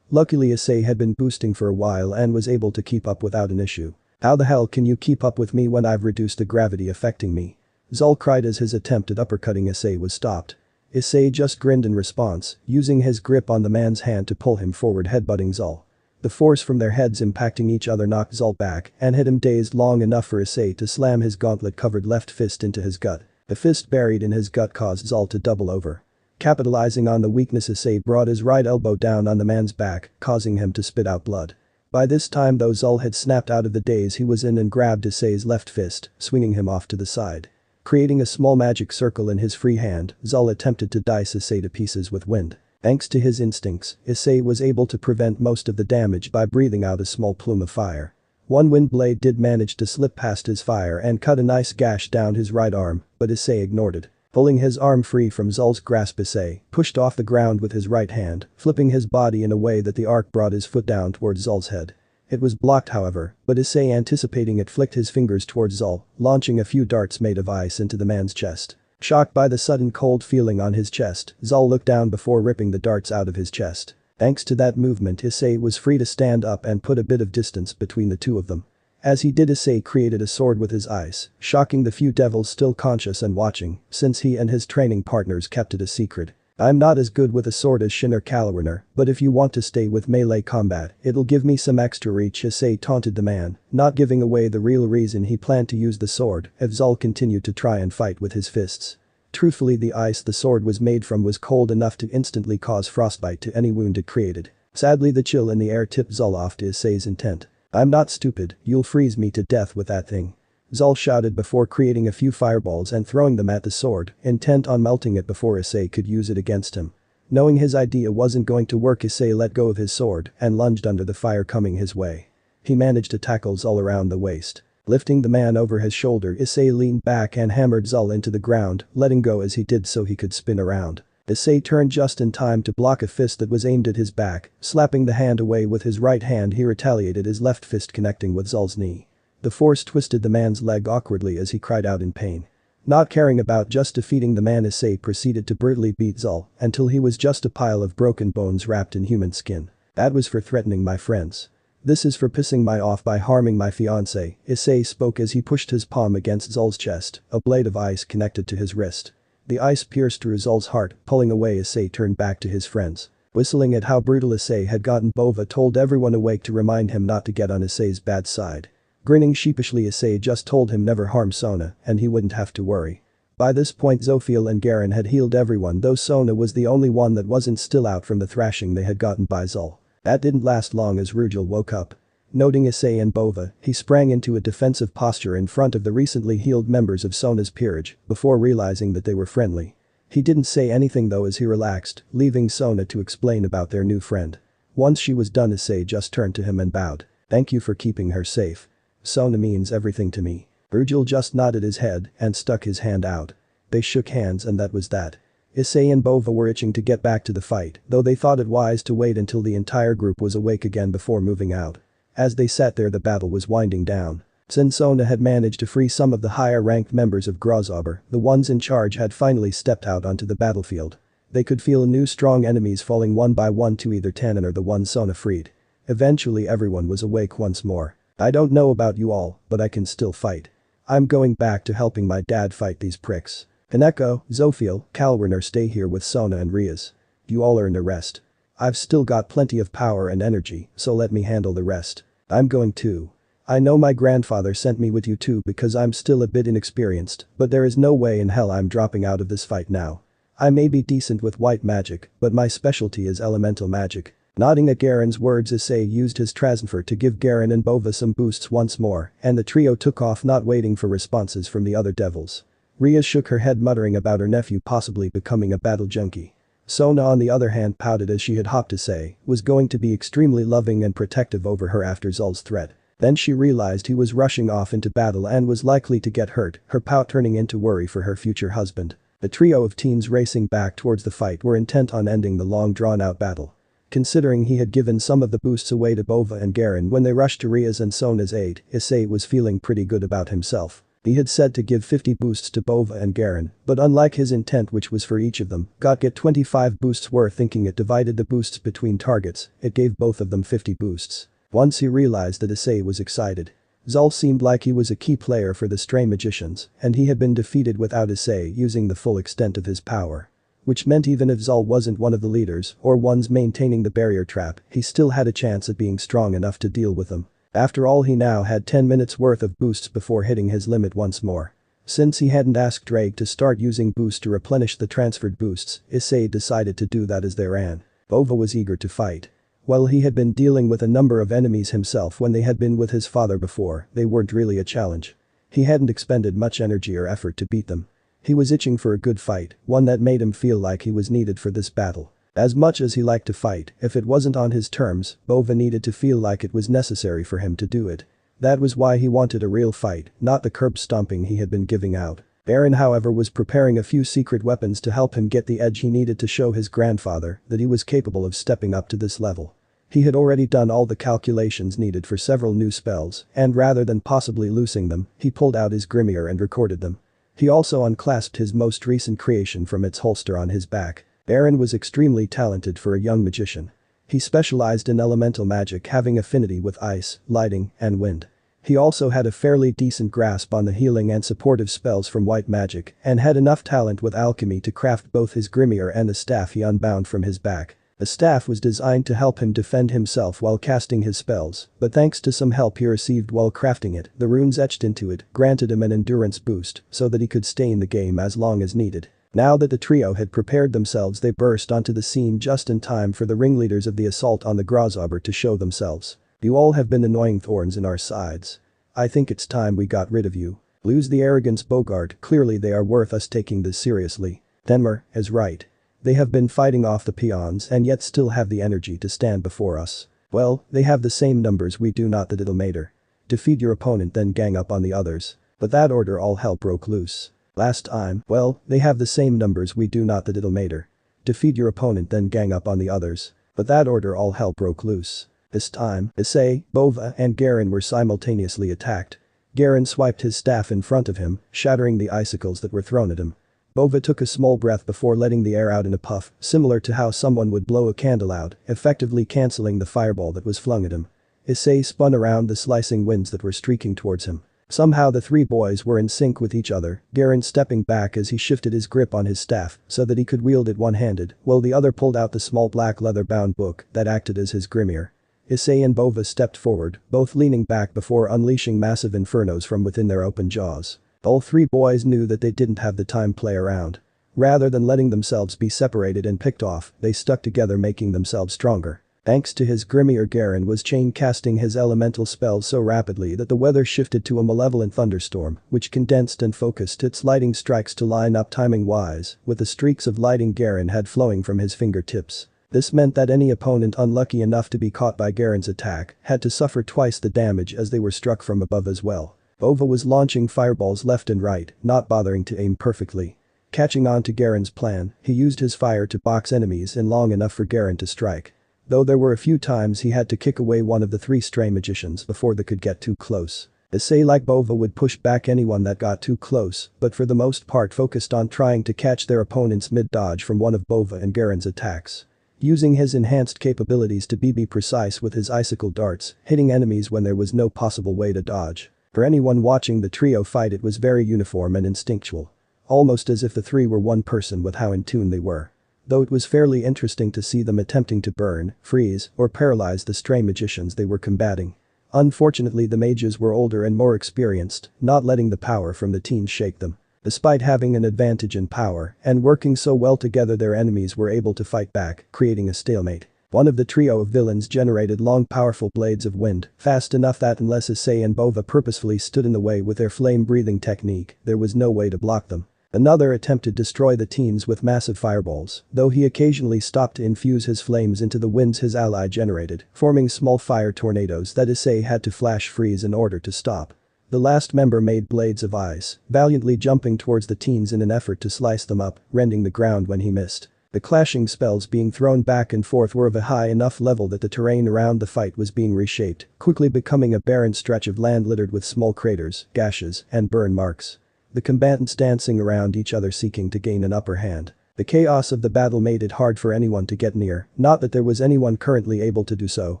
Luckily Issei had been boosting for a while and was able to keep up without an issue. "How the hell can you keep up with me when I've reduced the gravity affecting me?" Zol cried as his attempt at uppercutting Issei was stopped. Issei just grinned in response, using his grip on the man's hand to pull him forward, headbutting Zol. The force from their heads impacting each other knocked Zol back and hit him dazed long enough for Issei to slam his gauntlet-covered left fist into his gut. The fist buried in his gut caused Zol to double over. Capitalizing on the weakness, Issei brought his right elbow down on the man's back, causing him to spit out blood. By this time though, Zol had snapped out of the daze he was in and grabbed Issei's left fist, swinging him off to the side. Creating a small magic circle in his free hand, Zol attempted to dice Issei to pieces with wind. Thanks to his instincts, Issei was able to prevent most of the damage by breathing out a small plume of fire. One wind blade did manage to slip past his fire and cut a nice gash down his right arm, but Issei ignored it. Pulling his arm free from Zol's grasp, Issei pushed off the ground with his right hand, flipping his body in a way that the arc brought his foot down towards Zol's head. It was blocked however, but Issei, anticipating it, flicked his fingers towards Zol, launching a few darts made of ice into the man's chest. Shocked by the sudden cold feeling on his chest, Zol looked down before ripping the darts out of his chest. Thanks to that movement, Issei was free to stand up and put a bit of distance between the two of them. As he did, Issei created a sword with his ice, shocking the few devils still conscious and watching, since he and his training partners kept it a secret. "I'm not as good with a sword as Shin or Kalwarner, but if you want to stay with melee combat, it'll give me some extra reach," Issei taunted the man, not giving away the real reason he planned to use the sword if Zol continued to try and fight with his fists. Truthfully, the ice the sword was made from was cold enough to instantly cause frostbite to any wound it created. Sadly, the chill in the air tipped Zol off to Issei's intent. "I'm not stupid, you'll freeze me to death with that thing," Zol shouted before creating a few fireballs and throwing them at the sword, intent on melting it before Issei could use it against him. Knowing his idea wasn't going to work, Issei let go of his sword and lunged under the fire coming his way. He managed to tackle Zol around the waist. Lifting the man over his shoulder, Issei leaned back and hammered Zol into the ground, letting go as he did so he could spin around. Issei turned just in time to block a fist that was aimed at his back, slapping the hand away with his right hand. He retaliated, his left fist connecting with Zol's knee. The force twisted the man's leg awkwardly as he cried out in pain. Not caring about just defeating the man, Issei proceeded to brutally beat Zol until he was just a pile of broken bones wrapped in human skin. "That was for threatening my friends. This is for pissing me off by harming my fiance," Issei spoke as he pushed his palm against Zol's chest, a blade of ice connected to his wrist. The ice pierced through Zol's heart, pulling away. Issei turned back to his friends. Whistling at how brutal Issei had gotten, Bova told everyone awake to remind him not to get on Issei's bad side. Grinning sheepishly, Issei just told him never harm Sona and he wouldn't have to worry. By this point Zophiel and Garen had healed everyone, though Sona was the only one that wasn't still out from the thrashing they had gotten by Zol. That didn't last long as Rugel woke up. Noting Issei and Bova, he sprang into a defensive posture in front of the recently healed members of Sona's peerage before realizing that they were friendly. He didn't say anything though as he relaxed, leaving Sona to explain about their new friend. Once she was done, Issei just turned to him and bowed. "Thank you for keeping her safe. Sona means everything to me." Rugel just nodded his head and stuck his hand out. They shook hands and that was that. Issei and Bova were itching to get back to the fight, though they thought it wise to wait until the entire group was awake again before moving out. As they sat there, the battle was winding down. Since Sona had managed to free some of the higher-ranked members of Grozauber, the ones in charge had finally stepped out onto the battlefield. They could feel new strong enemies falling one by one to either Tannen or the one Sona freed. Eventually everyone was awake once more. "I don't know about you all, but I can still fight. I'm going back to helping my dad fight these pricks. Kaneko, Zophiel, Kalwarner stay here with Sona and Riaz. You all earned a rest. I've still got plenty of power and energy, so let me handle the rest. I'm going too. I know my grandfather sent me with you too because I'm still a bit inexperienced, but there is no way in hell I'm dropping out of this fight now. I may be decent with white magic, but my specialty is elemental magic." Nodding at Garen's words, Issei used his transfer to give Garen and Bova some boosts once more, and the trio took off, not waiting for responses from the other devils. Riaz shook her head, muttering about her nephew possibly becoming a battle junkie. Sona on the other hand pouted as she had hoped Issei was going to be extremely loving and protective over her after Zol's threat. Then she realized he was rushing off into battle and was likely to get hurt, her pout turning into worry for her future husband. The trio of teens racing back towards the fight were intent on ending the long drawn-out battle. Considering he had given some of the boosts away to Bova and Garen when they rushed to Riaz and Sona's aid, Issei was feeling pretty good about himself. He had said to give 50 boosts to Bova and Garen, but unlike his intent, which was for each of them, get 25 boosts worth, thinking it divided the boosts between targets, it gave both of them 50 boosts. Once he realized that Issei was excited. Zal seemed like he was a key player for the stray magicians, and he had been defeated without Issei using the full extent of his power. Which meant even if Zal wasn't one of the leaders or ones maintaining the barrier trap, he still had a chance at being strong enough to deal with them. After all, he now had 10 minutes worth of boosts before hitting his limit once more. Since he hadn't asked Drake to start using boosts to replenish the transferred boosts, Issei decided to do that as they ran. Bova was eager to fight. While he had been dealing with a number of enemies himself when they had been with his father before, they weren't really a challenge. He hadn't expended much energy or effort to beat them. He was itching for a good fight, one that made him feel like he was needed for this battle. As much as he liked to fight, if it wasn't on his terms, Bova needed to feel like it was necessary for him to do it. That was why he wanted a real fight, not the curb stomping he had been giving out. Aaron, however, was preparing a few secret weapons to help him get the edge he needed to show his grandfather that he was capable of stepping up to this level. He had already done all the calculations needed for several new spells, and rather than possibly losing them, he pulled out his grimoire and recorded them. He also unclasped his most recent creation from its holster on his back. Aaron was extremely talented for a young magician. He specialized in elemental magic, having affinity with ice, lighting, and wind. He also had a fairly decent grasp on the healing and supportive spells from white magic and had enough talent with alchemy to craft both his grimoire and the staff he unbound from his back. The staff was designed to help him defend himself while casting his spells, but thanks to some help he received while crafting it, the runes etched into it granted him an endurance boost so that he could stay in the game as long as needed. Now that the trio had prepared themselves, they burst onto the scene just in time for the ringleaders of the assault on the Grasshopper to show themselves. You all have been annoying thorns in our sides. I think it's time we got rid of you. Lose the arrogance, Bogart, clearly they are worth us taking this seriously. Denmer is right. They have been fighting off the peons and yet still have the energy to stand before us. Well, they have the same numbers we do, not that it'll matter. Defeat your opponent, then gang up on the others. But that order all hell broke loose. Last time, well, they have the same numbers we do, not that it'll matter. Defeat your opponent, then gang up on the others. But that order all hell broke loose. This time, Issei, Bova, and Garen were simultaneously attacked. Garen swiped his staff in front of him, shattering the icicles that were thrown at him. Bova took a small breath before letting the air out in a puff, similar to how someone would blow a candle out, effectively cancelling the fireball that was flung at him. Issei spun around the slicing winds that were streaking towards him. Somehow the three boys were in sync with each other, Garen stepping back as he shifted his grip on his staff so that he could wield it one-handed, while the other pulled out the small black leather-bound book that acted as his grimoire. Issei and Bova stepped forward, both leaning back before unleashing massive infernos from within their open jaws. All three boys knew that they didn't have the time to play around. Rather than letting themselves be separated and picked off, they stuck together, making themselves stronger. Thanks to his grimoire, Garen was chain casting his elemental spells so rapidly that the weather shifted to a malevolent thunderstorm, which condensed and focused its lightning strikes to line up timing-wise with the streaks of lighting Garen had flowing from his fingertips. This meant that any opponent unlucky enough to be caught by Garen's attack had to suffer twice the damage as they were struck from above as well. Bova was launching fireballs left and right, not bothering to aim perfectly. Catching on to Garen's plan, he used his fire to box enemies in long enough for Garen to strike. Though there were a few times he had to kick away one of the three stray magicians before they could get too close. Issei, like Bova, would push back anyone that got too close, but for the most part focused on trying to catch their opponent's mid-dodge from one of Bova and Garen's attacks. Using his enhanced capabilities to be precise with his icicle darts, hitting enemies when there was no possible way to dodge. For anyone watching the trio fight, it was very uniform and instinctual. Almost as if the three were one person with how in tune they were. Though it was fairly interesting to see them attempting to burn, freeze, or paralyze the stray magicians they were combating. Unfortunately, the mages were older and more experienced, not letting the power from the teens shake them. Despite having an advantage in power and working so well together, their enemies were able to fight back, creating a stalemate. One of the trio of villains generated long, powerful blades of wind, fast enough that unless Issei and Bova purposefully stood in the way with their flame-breathing technique, there was no way to block them. Another attempted to destroy the teens with massive fireballs, though he occasionally stopped to infuse his flames into the winds his ally generated, forming small fire tornadoes that Issei had to flash freeze in order to stop. The last member made blades of ice, valiantly jumping towards the teens in an effort to slice them up, rending the ground when he missed. The clashing spells being thrown back and forth were of a high enough level that the terrain around the fight was being reshaped, quickly becoming a barren stretch of land littered with small craters, gashes, and burn marks. The combatants dancing around each other seeking to gain an upper hand. The chaos of the battle made it hard for anyone to get near, not that there was anyone currently able to do so,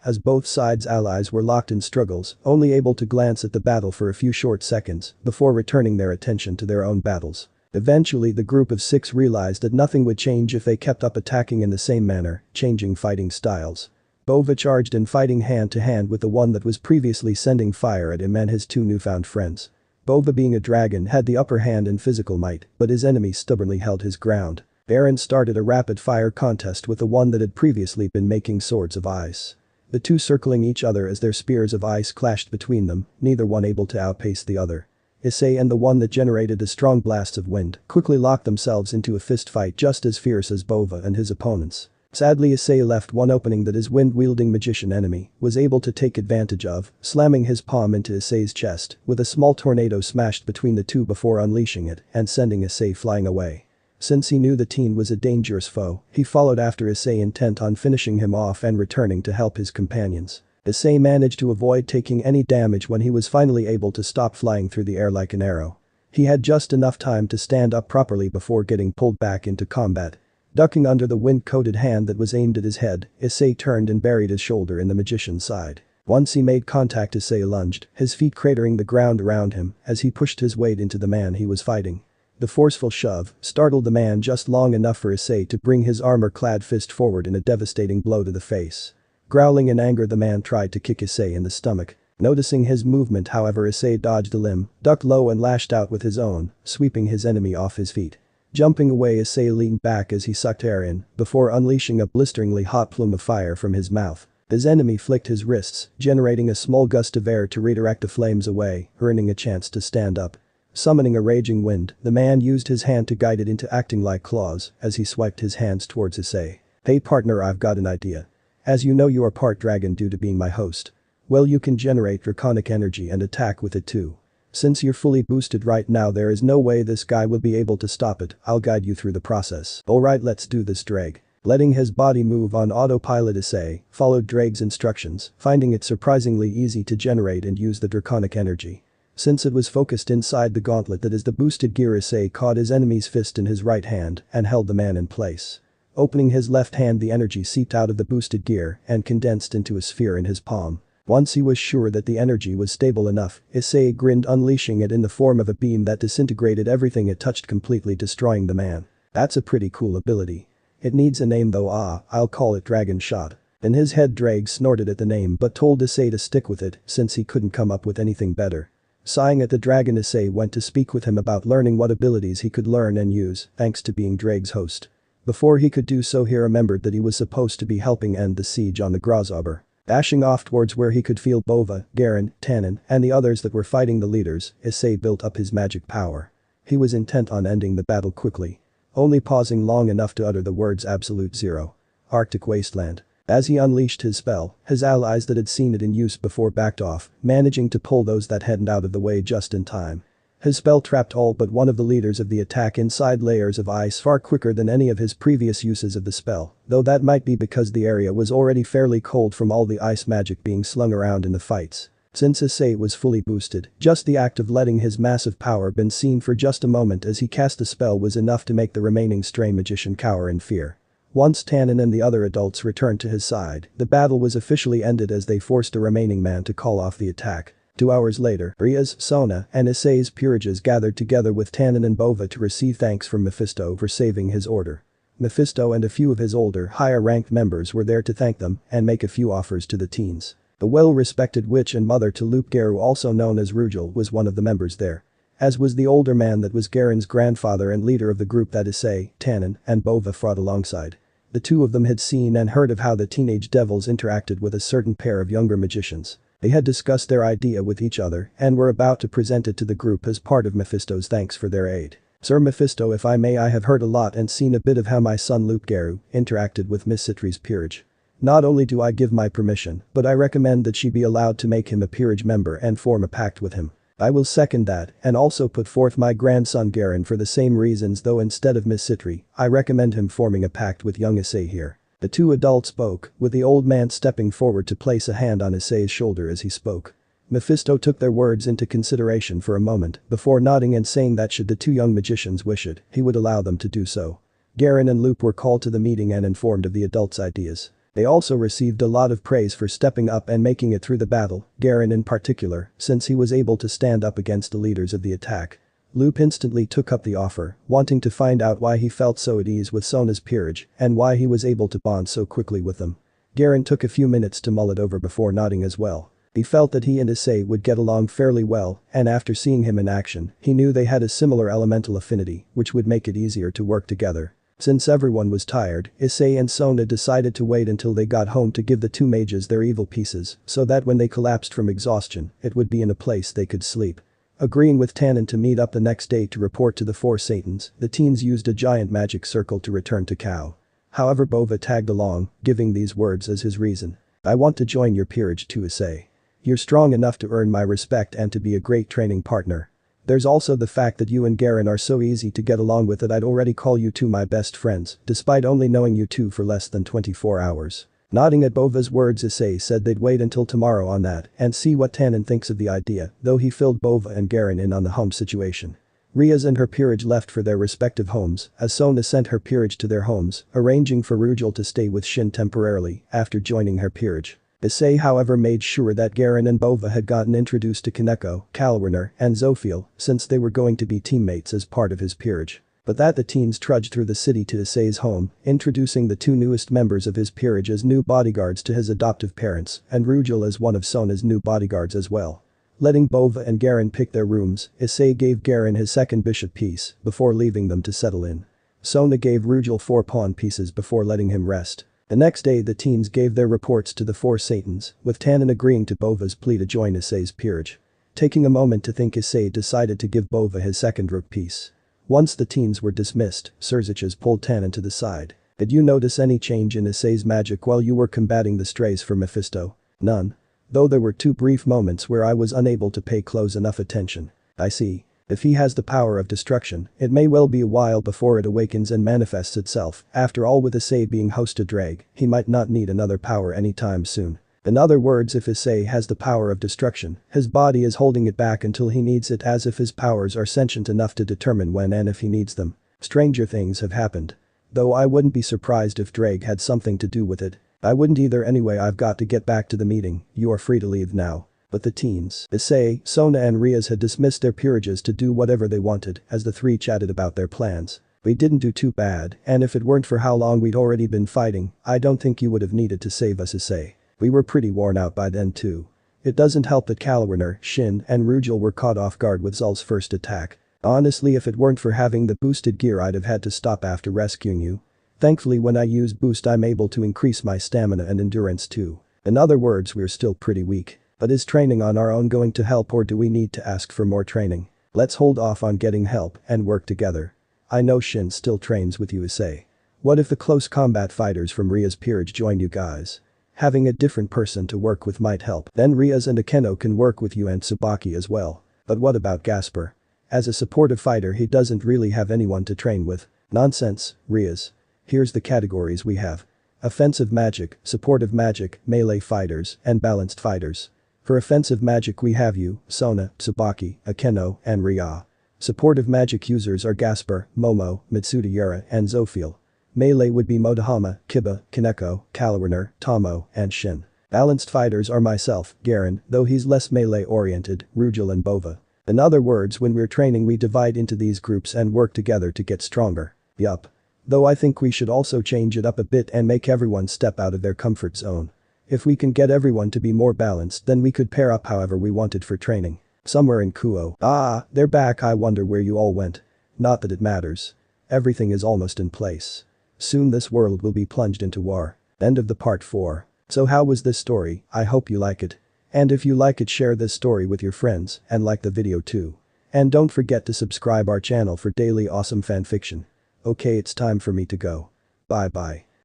as both sides' allies were locked in struggles, only able to glance at the battle for a few short seconds before returning their attention to their own battles. Eventually the group of 6 realized that nothing would change if they kept up attacking in the same manner, changing fighting styles. Bova charged in fighting hand to hand with the one that was previously sending fire at him and his 2 newfound friends. Bova, being a dragon, had the upper hand in physical might, but his enemy stubbornly held his ground. Eren started a rapid-fire contest with the one that had previously been making swords of ice. The 2 circling each other as their spears of ice clashed between them, neither one able to outpace the other. Issei and the one that generated the strong blasts of wind quickly locked themselves into a fist fight just as fierce as Bova and his opponents. Sadly, Issei left one opening that his wind-wielding magician enemy was able to take advantage of, slamming his palm into Issei's chest, with a small tornado smashed between the 2 before unleashing it and sending Issei flying away. Since he knew the teen was a dangerous foe, he followed after Issei, intent on finishing him off and returning to help his companions. Issei managed to avoid taking any damage when he was finally able to stop flying through the air like an arrow. He had just enough time to stand up properly before getting pulled back into combat. Ducking under the wind-coated hand that was aimed at his head, Issei turned and buried his shoulder in the magician's side. Once he made contact, Issei lunged, his feet cratering the ground around him as he pushed his weight into the man he was fighting. The forceful shove startled the man just long enough for Issei to bring his armor-clad fist forward in a devastating blow to the face. Growling in anger, the man tried to kick Issei in the stomach. Noticing his movement, however, Issei dodged a limb, ducked low and lashed out with his own, sweeping his enemy off his feet. Jumping away, Issei leaned back as he sucked air in before unleashing a blisteringly hot plume of fire from his mouth. His enemy flicked his wrists, generating a small gust of air to redirect the flames away, earning a chance to stand up. Summoning a raging wind, the man used his hand to guide it into acting like claws as he swiped his hands towards Issei. "Hey partner, I've got an idea. As you know, you are part dragon due to being my host. Well, you can generate draconic energy and attack with it too. Since you're fully boosted right now, there is no way this guy will be able to stop it. I'll guide you through the process." "Alright, let's do this, Drag." Letting his body move on autopilot, Issei followed Drag's instructions, finding it surprisingly easy to generate and use the draconic energy. Since it was focused inside the gauntlet that is the boosted gear, Issei caught his enemy's fist in his right hand and held the man in place. Opening his left hand, the energy seeped out of the boosted gear and condensed into a sphere in his palm. Once he was sure that the energy was stable enough, Issei grinned, unleashing it in the form of a beam that disintegrated everything it touched, completely destroying the man. That's a pretty cool ability. It needs a name though. I'll call it Dragon Shot. In his head, Drag snorted at the name but told Issei to stick with it since he couldn't come up with anything better. Sighing at the dragon, Issei went to speak with him about learning what abilities he could learn and use thanks to being Drag's host. Before he could do so, he remembered that he was supposed to be helping end the siege on the Grasshopper. Dashing off towards where he could feel Bova, Garen, Tannen, and the others that were fighting the leaders, Issei built up his magic power. He was intent on ending the battle quickly, only pausing long enough to utter the words Absolute Zero. Arctic Wasteland. As he unleashed his spell, his allies that had seen it in use before backed off, managing to pull those that hadn't out of the way just in time. His spell trapped all but one of the leaders of the attack inside layers of ice far quicker than any of his previous uses of the spell, though that might be because the area was already fairly cold from all the ice magic being slung around in the fights. Since Issei was fully boosted, just the act of letting his massive power been seen for just a moment as he cast the spell was enough to make the remaining stray magician cower in fear. Once Tannen and the other adults returned to his side, the battle was officially ended as they forced the remaining man to call off the attack. 2 hours later, Ria's, Sona, and Issei's peerages gathered together with Tannen and Bova to receive thanks from Mephisto for saving his order. Mephisto and a few of his older, higher-ranked members were there to thank them and make a few offers to the teens. The well-respected witch and mother to Luke-Geru, also known as Rugel, was one of the members there. As was the older man that was Garen's grandfather and leader of the group that Issei, Tannen, and Bova fought alongside. The 2 of them had seen and heard of how the teenage devils interacted with a certain pair of younger magicians. They had discussed their idea with each other and were about to present it to the group as part of Mephisto's thanks for their aid. "Sir Mephisto, if I may, I have heard a lot and seen a bit of how my son Luke-Geru interacted with Miss Citri's peerage. Not only do I give my permission, but I recommend that she be allowed to make him a peerage member and form a pact with him. I will second that and also put forth my grandson Garen for the same reasons, though instead of Miss Citri, I recommend him forming a pact with young Issei here. The two adults spoke, with the old man stepping forward to place a hand on Issei's shoulder as he spoke. Mephisto took their words into consideration for a moment before nodding and saying that should the two young magicians wish it, he would allow them to do so. Garen and Loop were called to the meeting and informed of the adults' ideas. They also received a lot of praise for stepping up and making it through the battle, Garen in particular, since he was able to stand up against the leaders of the attack. Loop instantly took up the offer, wanting to find out why he felt so at ease with Sona's peerage and why he was able to bond so quickly with them. Garen took a few minutes to mull it over before nodding as well. He felt that he and Issei would get along fairly well, and after seeing him in action, he knew they had a similar elemental affinity, which would make it easier to work together. Since everyone was tired, Issei and Sona decided to wait until they got home to give the two mages their evil pieces, so that when they collapsed from exhaustion, it would be in a place they could sleep. Agreeing with Tannen to meet up the next day to report to the four Satans, the teens used a giant magic circle to return to Kao. However, Bova tagged along, giving these words as his reason. I want to join your peerage too, Issei. You're strong enough to earn my respect and to be a great training partner. There's also the fact that you and Garen are so easy to get along with that I'd already call you two my best friends, despite only knowing you two for less than 24 hours. Nodding at Bova's words, Issei said they'd wait until tomorrow on that and see what Tannen thinks of the idea, though he filled Bova and Garen in on the home situation. Riaz and her peerage left for their respective homes, as Sona sent her peerage to their homes, arranging for Rujal to stay with Shin temporarily after joining her peerage. Issei however made sure that Garen and Bova had gotten introduced to Kaneko, Kalwerner, and Zophiel, since they were going to be teammates as part of his peerage. But that the teens trudged through the city to Issei's home, introducing the two newest members of his peerage as new bodyguards to his adoptive parents, and Rujal as one of Sona's new bodyguards as well. Letting Bova and Garen pick their rooms, Issei gave Garen his second bishop piece before leaving them to settle in. Sona gave Rujal 4 pawn pieces before letting him rest. The next day the teens gave their reports to the four Satans, with Tannen agreeing to Bova's plea to join Issei's peerage. Taking a moment to think, Issei decided to give Bova his second rook piece. Once the teens were dismissed, Serziches pulled Tannen to the side. Did you notice any change in Issei's magic while you were combating the strays for Mephisto? None. Though there were 2 brief moments where I was unable to pay close enough attention. I see. If he has the power of destruction, it may well be a while before it awakens and manifests itself. After all, with Issei being host to Drag, he might not need another power anytime soon. In other words, if Issei has the power of destruction, his body is holding it back until he needs it, as if his powers are sentient enough to determine when and if he needs them. Stranger things have happened. Though I wouldn't be surprised if Drag had something to do with it. I wouldn't either anyway. I've got to get back to the meeting, you are free to leave now. But the teens, Issei, Sona and Riaz had dismissed their peerages to do whatever they wanted as the three chatted about their plans. We didn't do too bad, and if it weren't for how long we'd already been fighting, I don't think you would have needed to save us, Issei. We were pretty worn out by then too. It doesn't help that Kalwerner, Shin and Rujal were caught off guard with Zul's first attack. Honestly, if it weren't for having the boosted gear, I'd have had to stop after rescuing you. Thankfully, when I use boost, I'm able to increase my stamina and endurance too. In other words, we're still pretty weak. But is training on our own going to help, or do we need to ask for more training? Let's hold off on getting help and work together. I know Shin still trains with you, Issei. What if the close combat fighters from Ria's peerage join you guys? Having a different person to work with might help. Then Riaz and Akeno can work with you and Tsubaki as well. But what about Gasper? As a supportive fighter, he doesn't really have anyone to train with. Nonsense, Riaz. Here's the categories we have. Offensive magic, supportive magic, melee fighters, and balanced fighters. For offensive magic we have you, Sona, Tsubaki, Akeno, and Ria. Supportive magic users are Gasper, Momo, Mitsudayura, and Zophiel. Melee would be Motohama, Kiba, Kaneko, Kalwerner, Tomo, and Shin. Balanced fighters are myself, Garen, though he's less melee-oriented, Rujal and Bova. In other words, when we're training we divide into these groups and work together to get stronger. Yup. Though I think we should also change it up a bit and make everyone step out of their comfort zone. If we can get everyone to be more balanced, then we could pair up however we wanted for training. Somewhere in Kuo. Ah, they're back. I wonder where you all went. Not that it matters. Everything is almost in place. Soon this world will be plunged into war. End of the part 4. So how was this story? I hope you like it. And if you like it, share this story with your friends and like the video too. And don't forget to subscribe our channel for daily awesome fanfiction. Okay, it's time for me to go. Bye bye.